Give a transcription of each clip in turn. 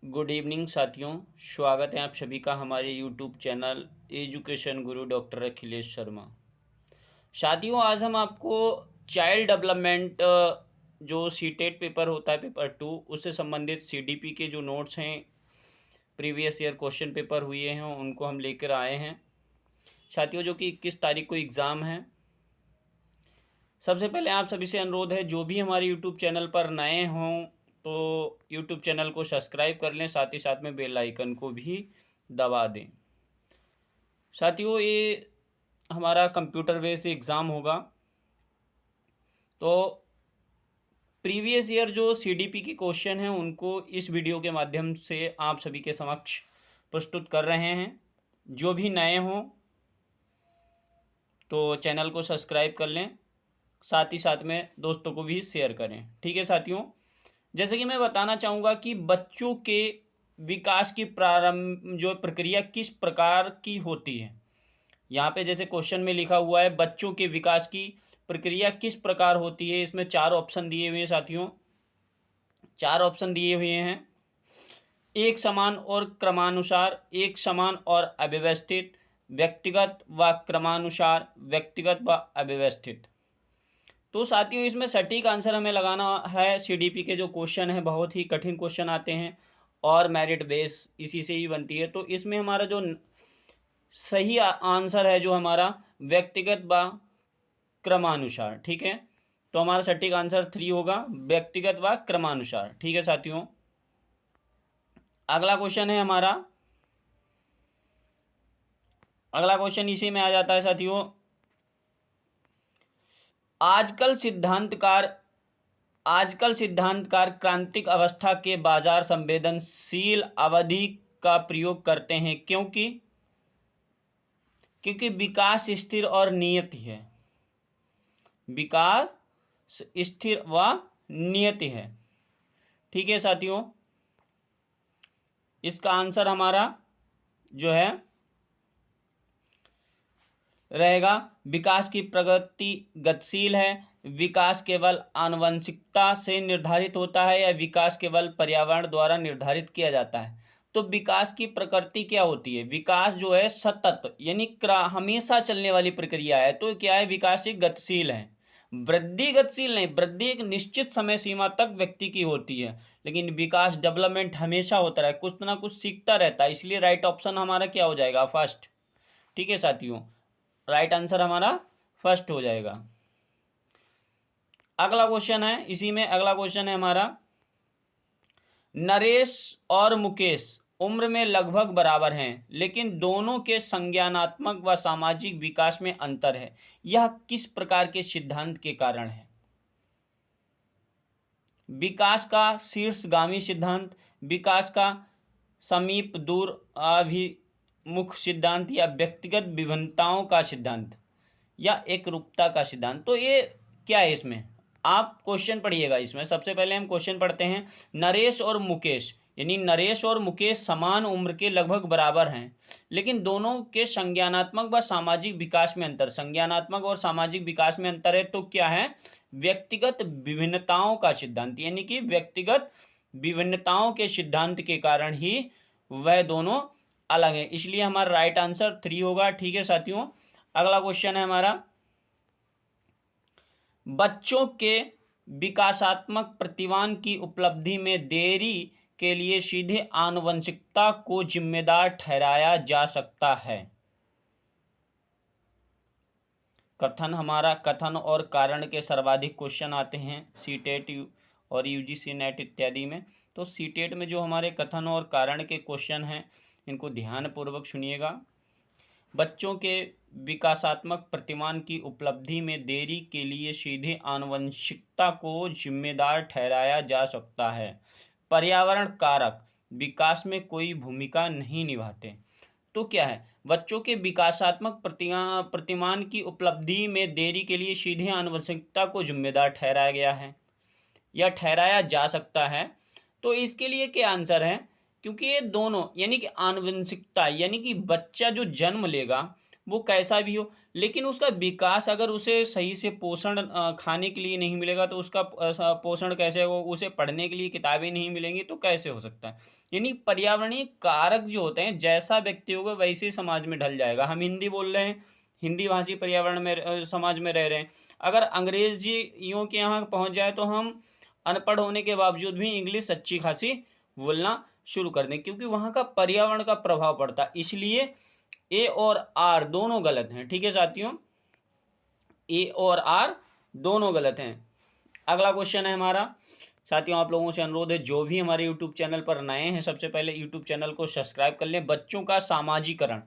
Good evening साथियों। स्वागत है आप सभी का हमारे यूट्यूब चैनल एजुकेशन गुरु डॉक्टर अखिलेश शर्मा। साथियों, आज हम आपको चाइल्ड डेवलपमेंट जो सीटेट पेपर होता है पेपर 2 उससे संबंधित सीडीपी के जो नोट्स हैं, प्रीवियस ईयर क्वेश्चन पेपर हुए हैं, उनको हम लेकर आए हैं साथियों, जो कि 21 तारीख को एग्ज़ाम है। सबसे पहले आप सभी से अनुरोध है, जो भी हमारे यूट्यूब चैनल पर नए हों तो यूट्यूब चैनल को सब्सक्राइब कर लें, साथ ही साथ में बेल आइकन को भी दबा दें। साथियों, ये हमारा कंप्यूटर बेस्ड एग्ज़ाम होगा, तो प्रीवियस ईयर जो सीडीपी के क्वेश्चन हैं उनको इस वीडियो के माध्यम से आप सभी के समक्ष प्रस्तुत कर रहे हैं। जो भी नए हों तो चैनल को सब्सक्राइब कर लें, साथ ही साथ में दोस्तों को भी शेयर करें। ठीक है साथियों, जैसे कि मैं बताना चाहूँगा कि बच्चों के विकास की प्रारंभ जो प्रक्रिया किस प्रकार की होती है। यहाँ पे जैसे क्वेश्चन में लिखा हुआ है, बच्चों के विकास की प्रक्रिया किस प्रकार होती है। इसमें 4 ऑप्शन दिए हुए हैं साथियों, 4 ऑप्शन दिए हुए हैं। एक समान और क्रमानुसार, एक समान और अव्यवस्थित, व्यक्तिगत व क्रमानुसार, व्यक्तिगत व अव्यवस्थित। तो साथियों, इसमें सटीक आंसर हमें लगाना है। सीडीपी के जो क्वेश्चन है बहुत ही कठिन क्वेश्चन आते हैं और मेरिट बेस इसी से ही बनती है। तो इसमें हमारा जो सही आंसर है जो हमारा व्यक्तिगत व क्रमानुसार। ठीक है, तो हमारा सटीक आंसर 3 होगा, व्यक्तिगत व क्रमानुसार। ठीक है साथियों, अगला क्वेश्चन है हमारा, अगला क्वेश्चन इसी में आ जाता है साथियों। आजकल सिद्धांतकार क्रांतिक अवस्था के बाजार संवेदनशील अवधि का प्रयोग करते हैं क्योंकि विकास स्थिर और नियत है। विकास स्थिर व नियत है। ठीक है साथियों, इसका आंसर हमारा जो है रहेगा, विकास की प्रगति गतिशील है। विकास केवल आनुवंशिकता से निर्धारित होता है या विकास केवल पर्यावरण द्वारा निर्धारित किया जाता है। तो विकास की प्रकृति क्या होती है? विकास जो है सतत यानी हमेशा चलने वाली प्रक्रिया है। तो क्या है? विकास एक गतिशील है। वृद्धि गतिशील नहीं, वृद्धि एक निश्चित समय सीमा तक व्यक्ति की होती है, लेकिन विकास डेवलपमेंट हमेशा होता है, कुछ ना कुछ सीखता रहता है। इसलिए राइट ऑप्शन हमारा क्या हो जाएगा? फर्स्ट। ठीक है साथियों, राइट आंसर हमारा फर्स्ट हो जाएगा। अगला क्वेश्चन है, इसी में अगला क्वेश्चन है हमारा, नरेश और मुकेश उम्र में लगभग बराबर हैं, लेकिन दोनों के संज्ञानात्मक व सामाजिक विकास में अंतर है। यह किस प्रकार के सिद्धांत के कारण है? विकास का शीर्षगामी सिद्धांत, विकास का समीप दूर अभिमुख सिद्धांत, या व्यक्तिगत विभिन्नताओं का सिद्धांत, या एकरूपता का सिद्धांत। तो ये क्या है? इसमें आप क्वेश्चन पढ़िएगा। इसमें सबसे पहले हम क्वेश्चन पढ़ते हैं। नरेश और मुकेश, यानी नरेश और मुकेश समान उम्र के लगभग बराबर हैं, लेकिन दोनों के संज्ञानात्मक व सामाजिक विकास में अंतर। संज्ञानात्मक और सामाजिक विकास में अंतर है, तो क्या है? व्यक्तिगत विभिन्नताओं का सिद्धांत, यानी कि व्यक्तिगत विभिन्नताओं के सिद्धांत के कारण ही वह दोनों अलग हैं। इसलिए हमारा राइट आंसर 3 होगा। ठीक है साथियों, अगला क्वेश्चन है हमारा, बच्चों के विकासात्मक प्रतिमान की उपलब्धि में देरी के लिए सीधे आनुवंशिकता को जिम्मेदार ठहराया जा सकता है। कथन हमारा, कथन और कारण के सर्वाधिक क्वेश्चन आते हैं सीटेट और यूजीसी नेट इत्यादि में। तो सीटेट में जो हमारे कथन और कारण के क्वेश्चन हैं, इनको ध्यानपूर्वक सुनिएगा। बच्चों के विकासात्मक प्रतिमान की उपलब्धि में देरी के लिए सीधे आनुवंशिकता को जिम्मेदार ठहराया जा सकता है। पर्यावरण कारक विकास में कोई भूमिका नहीं निभाते। तो क्या है? बच्चों के विकासात्मक प्रतिमान की उपलब्धि में देरी के लिए सीधे आनुवंशिकता को जिम्मेदार ठहराया गया है या ठहराया जा सकता है। तो इसके लिए क्या आंसर है? क्योंकि ये दोनों यानी कि आनुवंशिकता यानी कि बच्चा जो जन्म लेगा वो कैसा भी हो, लेकिन उसका विकास अगर उसे सही से पोषण खाने के लिए नहीं मिलेगा तो उसका पोषण कैसे हो, उसे पढ़ने के लिए किताबें नहीं मिलेंगी तो कैसे हो सकता है। यानी पर्यावरणीय कारक जो होते हैं, जैसा व्यक्ति होगा वैसे ही समाज में ढल जाएगा। हम हिंदी बोल रहे हैं, हिंदी भाषी पर्यावरण में समाज में रह रहे हैं, अगर अंग्रेजियों के यहाँ पहुँच जाए तो हम अनपढ़ होने के बावजूद भी इंग्लिश अच्छी खासी बोलना शुरू कर दें, क्योंकि वहाँ का पर्यावरण का प्रभाव पड़ता है। इसलिए ए और आर दोनों गलत हैं। ठीक है साथियों, ए और आर दोनों गलत हैं। अगला क्वेश्चन है हमारा साथियों, आप लोगों से अनुरोध है जो भी हमारे यूट्यूब चैनल पर नए हैं, सबसे पहले यूट्यूब चैनल को सब्सक्राइब कर लें। बच्चों का सामाजिकरण,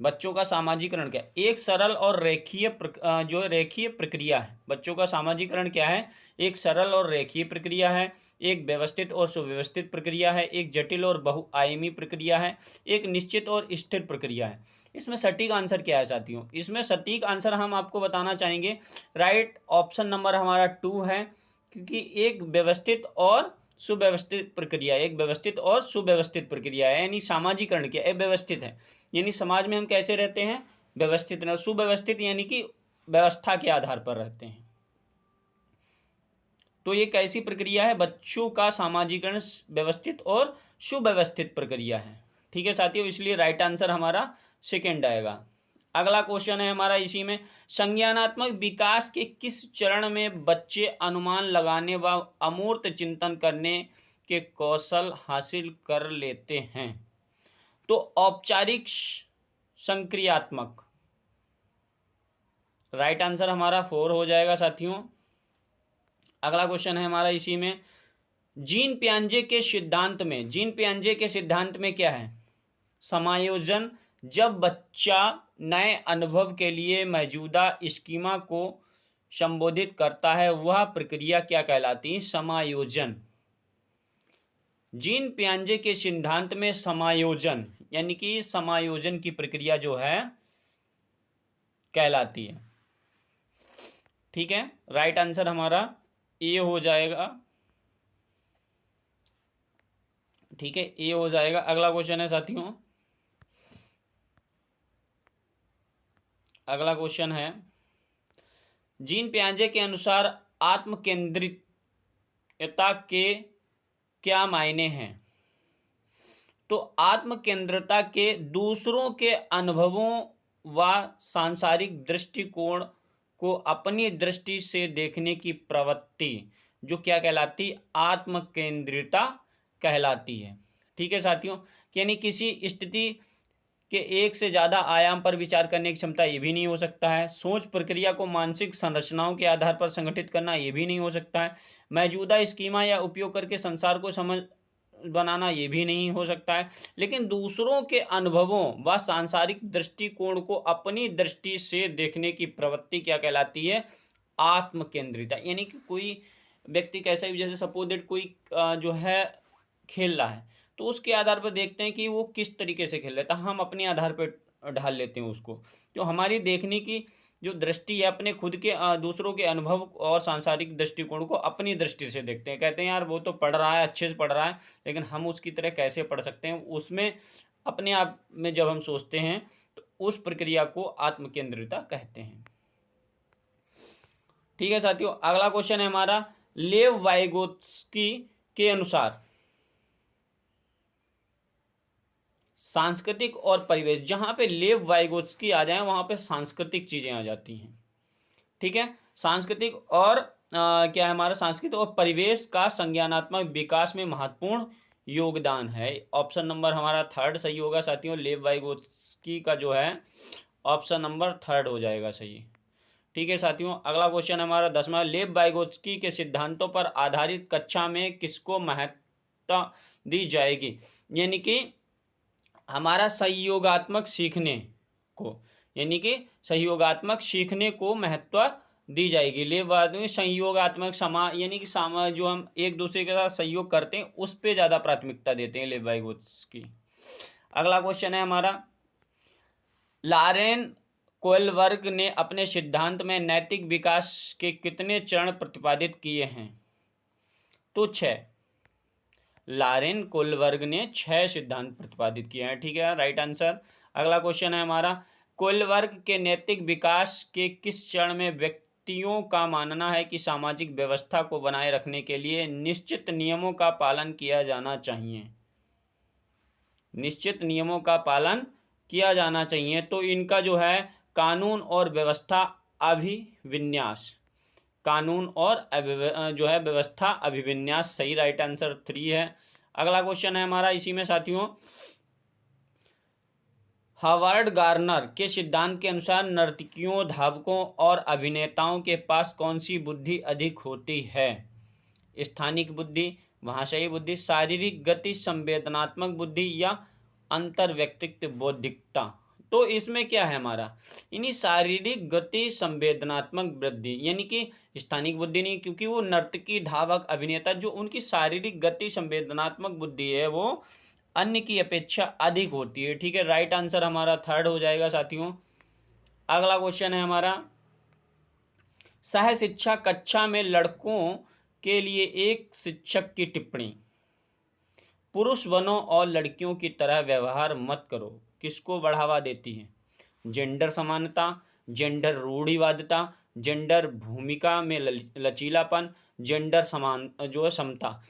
बच्चों का सामाजिकरण क्या है? एक सरल और रेखीय जो रेखीय प्रक्रिया है। बच्चों का सामाजिकरण क्या है? एक सरल और रेखीय प्रक्रिया है, एक व्यवस्थित और सुव्यवस्थित प्रक्रिया है, एक जटिल और बहुआयामी प्रक्रिया है, एक निश्चित और स्थिर प्रक्रिया है। इसमें सटीक आंसर क्या है साथियों? इसमें सटीक आंसर हम आपको बताना चाहेंगे, राइट ऑप्शन नंबर हमारा 2 है, क्योंकि एक व्यवस्थित और सुव्यवस्थित प्रक्रिया, एक व्यवस्थित और सुव्यवस्थित प्रक्रिया है। यानी सामाजिकरण क्या है? व्यवस्थित है, यानी समाज में हम कैसे रहते हैं? व्यवस्थित न, सुव्यवस्थित यानी कि व्यवस्था के आधार पर रहते हैं। तो ये कैसी प्रक्रिया है? बच्चों का सामाजिकरण व्यवस्थित और सुव्यवस्थित प्रक्रिया है। ठीक है साथियों, इसलिए राइट आंसर हमारा सेकंड आएगा। अगला क्वेश्चन है हमारा इसी में, संज्ञानात्मक विकास के किस चरण में बच्चे अनुमान लगाने व अमूर्त चिंतन करने के कौशल हासिल कर लेते हैं? तो औपचारिक संक्रियात्मक, राइट आंसर हमारा 4 हो जाएगा साथियों। अगला क्वेश्चन है हमारा इसी में, जीन पियाजे के सिद्धांत में, जीन पियाजे के सिद्धांत में क्या है? समायोजन। जब बच्चा नए अनुभव के लिए मौजूदा स्कीमा को संबोधित करता है वह प्रक्रिया क्या कहलाती है? समायोजन। जीन पियाजे के सिद्धांत में समायोजन यानी कि समायोजन की प्रक्रिया जो है कहलाती है। ठीक है, राइट आंसर हमारा ए हो जाएगा। ठीक है, ए हो जाएगा। अगला क्वेश्चन है साथियों, अगला क्वेश्चन है, जीन पियाजे के अनुसार आत्मकेंद्रितता के क्या मायने हैं? तो आत्मकेंद्रितता के दूसरों के अनुभवों व सांसारिक दृष्टिकोण को अपनी दृष्टि से देखने की प्रवृत्ति जो क्या कहलाती? आत्मकेंद्रितता कहलाती है। ठीक है साथियों, यानी किसी स्थिति के एक से ज़्यादा आयाम पर विचार करने की क्षमता, ये भी नहीं हो सकता है। सोच प्रक्रिया को मानसिक संरचनाओं के आधार पर संगठित करना, ये भी नहीं हो सकता है। मौजूदा स्कीमा या उपयोग करके संसार को समझ बनाना, ये भी नहीं हो सकता है। लेकिन दूसरों के अनुभवों व सांसारिक दृष्टिकोण को अपनी दृष्टि से देखने की प्रवृत्ति क्या कहलाती है? आत्मकेंद्रिता। यानी कि कोई व्यक्ति कैसा भी, जैसे सपोज दैट कोई जो है खेल रहा है तो उसके आधार पर देखते हैं कि वो किस तरीके से खेल रहा है, तो हम अपने आधार पर ढाल लेते हैं उसको। जो हमारी देखने की जो दृष्टि है, अपने खुद के दूसरों के अनुभव और सांसारिक दृष्टिकोण को अपनी दृष्टि से देखते हैं। कहते हैं यार वो तो पढ़ रहा है, अच्छे से पढ़ रहा है, लेकिन हम उसकी तरह कैसे पढ़ सकते हैं? उसमें अपने आप में जब हम सोचते हैं तो उस प्रक्रिया को आत्मकेंद्रिता कहते हैं। ठीक है साथियों, अगला क्वेश्चन है हमारा, लेव वाइगोत्स्की के अनुसार सांस्कृतिक और परिवेश, जहां पे लेव वाइगोत्स्की आ जाए वहां पे सांस्कृतिक चीजें आ जाती हैं। ठीक है, सांस्कृतिक और क्या है हमारा, सांस्कृतिक और परिवेश का संज्ञानात्मक विकास में महत्वपूर्ण योगदान है। ऑप्शन नंबर हमारा 3 सही होगा साथियों। लेव वाइगोत्स्की का जो है ऑप्शन नंबर 3 हो जाएगा सही। ठीक है साथियों, अगला क्वेश्चन हमारा 10वां, लेव वाइगोत्स्की के सिद्धांतों पर आधारित कक्षा में किसको महत्ता दी जाएगी? यानी कि हमारा सहयोगात्मक सीखने को, यानी कि सहयोगात्मक सीखने को महत्व दी जाएगी। ले बाद में सहयोगात्मक यानी कि जो हम एक दूसरे के साथ सहयोग करते हैं उस पे ज़्यादा प्राथमिकता देते हैं लेव वाइगोत्स्की। अगला क्वेश्चन है हमारा, लॉरेन कोएलबर्ग ने अपने सिद्धांत में नैतिक विकास के कितने चरण प्रतिपादित किए हैं? तो 6। लॉरेन कोलबर्ग ने 6 सिद्धांत प्रतिपादित किए हैं। ठीक है, राइट आंसर। अगला क्वेश्चन है हमारा, कोलबर्ग के नैतिक विकास के किस चरण में व्यक्तियों का मानना है कि सामाजिक व्यवस्था को बनाए रखने के लिए निश्चित नियमों का पालन किया जाना चाहिए? निश्चित नियमों का पालन किया जाना चाहिए। तो इनका जो है कानून और व्यवस्था अभिविन्यास, कानून और जो है व्यवस्था अभिविन्यास सही, राइट आंसर 3 है। अगला क्वेश्चन है हमारा इसी में साथियों, हावर्ड गार्नर के सिद्धांत के अनुसार नर्तकियों, धावकों और अभिनेताओं के पास कौन सी बुद्धि अधिक होती है? स्थानिक बुद्धि, भाषाई बुद्धि, शारीरिक गति, संवेदनात्मक बुद्धि या अंतर्व्यक्तित्व बौद्धिकता? तो इसमें क्या है हमारा, यानी शारीरिक गति, संवेदनात्मक वृद्धि, यानी कि स्थानिक बुद्धि नहीं, क्योंकि वो नर्तकी, धावक, अभिनेता जो उनकी शारीरिक गति, संवेदनात्मक बुद्धि है वो अन्य की अपेक्षा अधिक होती है। ठीक है, राइट आंसर हमारा 3rd हो जाएगा साथियों। अगला क्वेश्चन है हमारा, सह शिक्षा कक्षा में लड़कों के लिए एक शिक्षक की टिप्पणी, पुरुष बनो और लड़कियों की तरह व्यवहार मत करो, किसको बढ़ावा देती है? जेंडर समानता, जेंडर रूढ़िवादिता, जेंडर भूमिका में लचीलापन, जेंडर समान जो है समता।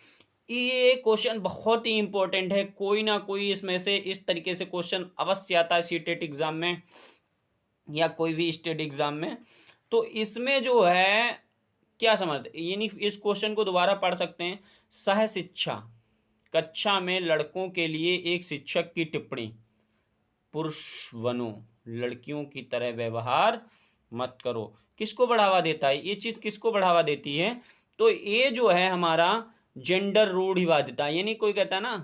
ये क्वेश्चन बहुत ही इंपॉर्टेंट है, कोई ना कोई इसमें से इस तरीके से क्वेश्चन अवश्य आता है सीटेट एग्जाम में या कोई भी स्टेट एग्जाम में। तो इसमें जो है क्या समझते, यानी इस क्वेश्चन को दोबारा पढ़ सकते हैं, सह शिक्षा कक्षा में लड़कों के लिए एक शिक्षक की टिप्पणी, पुरुष बनो, लड़कियों की तरह व्यवहार मत करो, किसको बढ़ावा देता है? ये चीज किसको बढ़ावा देती है? तो ये जो है हमारा जेंडर रूढ़िवादिता, यानी कोई कहता है ना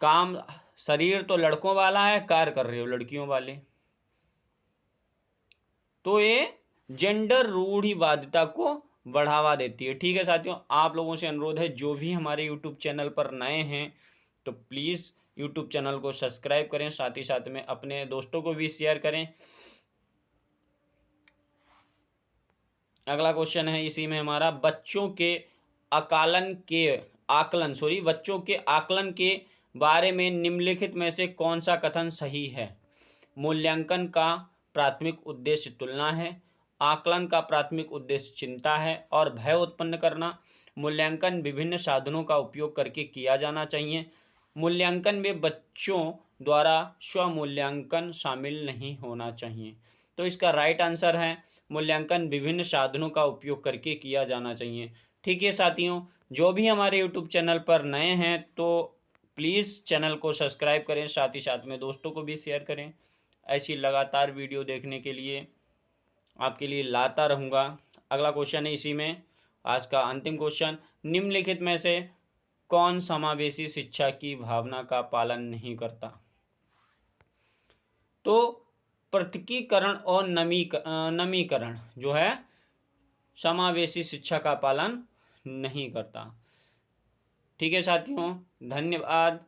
काम, शरीर तो लड़कों वाला है, कार्य कर रहे हो लड़कियों वाले, तो ये जेंडर रूढ़िवादिता को बढ़ावा देती है। ठीक है साथियों, आप लोगों से अनुरोध है, जो भी हमारे यूट्यूब चैनल पर नए हैं तो प्लीज़ यूट्यूब चैनल को सब्सक्राइब करें, साथ ही साथ में अपने दोस्तों को भी शेयर करें। अगला क्वेश्चन है इसी में हमारा, बच्चों के आकलन के बारे में निम्नलिखित में से कौन सा कथन सही है? मूल्यांकन का प्राथमिक उद्देश्य तुलना है, आकलन का प्राथमिक उद्देश्य चिंता है और भय उत्पन्न करना, मूल्यांकन विभिन्न साधनों का उपयोग करके किया जाना चाहिए, मूल्यांकन में बच्चों द्वारा स्वमूल्यांकन शामिल नहीं होना चाहिए। तो इसका राइट आंसर है मूल्यांकन विभिन्न साधनों का उपयोग करके किया जाना चाहिए। ठीक है साथियों, जो भी हमारे यूट्यूब चैनल पर नए हैं तो प्लीज़ चैनल को सब्सक्राइब करें, साथ ही साथ में दोस्तों को भी शेयर करें। ऐसी लगातार वीडियो देखने के लिए आपके लिए लाता रहूँगा। अगला क्वेश्चन है इसी में आज का अंतिम क्वेश्चन, निम्नलिखित में से कौन समावेशी शिक्षा की भावना का पालन नहीं करता? तो पृथकीकरण और नमीकरण जो है समावेशी शिक्षा का पालन नहीं करता। ठीक है साथियों, धन्यवाद।